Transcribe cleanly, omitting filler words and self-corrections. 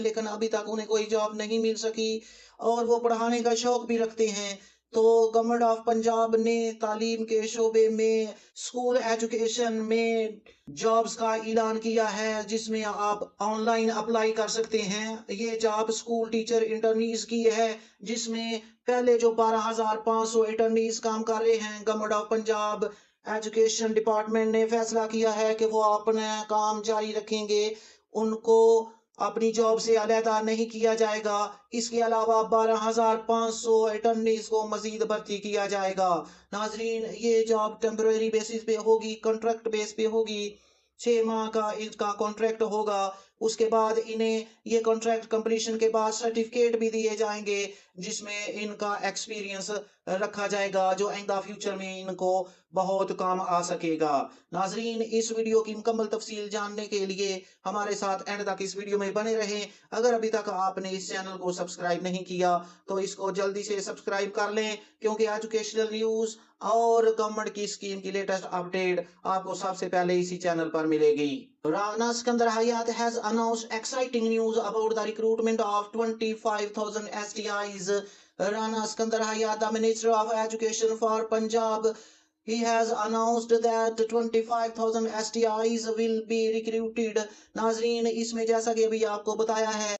लेकिन अभी तक उन्हें कोई जॉब नहीं मिल सकी और वो पढ़ाने का शौक भी रखते हैं। तो गवर्नमेंट ऑफ पंजाब ने तालीम के शोबे में स्कूल एजुकेशन में जॉब्स का ऐलान किया है, जिसमें आप ऑनलाइन अप्लाई कर सकते हैं। ये जॉब स्कूल टीचर इंटर्नीज की है, जिसमें पहले जो 12,500 इंटर्नीज काम कर रहे हैं, government of Punjab education department ने फैसला किया है कि वो अपना काम जारी रखेंगे, उनको अपनी जॉब से अलहदा नहीं किया जाएगा। इसके अलावा 12,500 अटर्नीज को मजीद भर्ती किया जाएगा। नाजरीन, ये जॉब टेम्पररी बेसिस पे होगी, कॉन्ट्रैक्ट बेस पे होगी। 6 माह का इनका कॉन्ट्रैक्ट होगा। उसके बाद इन्हें ये कॉन्ट्रैक्ट कंप्लीशन के बाद सर्टिफिकेट भी दिए जाएंगे, जिसमें इनका एक्सपीरियंस रखा जाएगा, जो आइंदा फ्यूचर में इनको बहुत काम आ सकेगा। नाजरीन, इस वीडियो की मुकम्मल तफसील जानने के लिए हमारे साथ एंड तक इस वीडियो में बने रहें। अगर अभी तक आपने इस चैनल को सब्सक्राइब नहीं किया तो इसको जल्दी से सब्सक्राइब कर लें, क्योंकि एजुकेशनल न्यूज़ और गवर्नमेंट की स्कीम की लेटेस्ट अपडेट आपको सबसे पहले इसी चैनल पर मिलेगी। Rana Skandar Hayat has announced exciting news about the recruitment of 25,000 STIs. Rana Skandar Hayat, the Minister of Education for Punjab, he has announced that 25,000 STIs will be recruited. नाजरीन, इसमें जैसा कि अभी आपको बताया है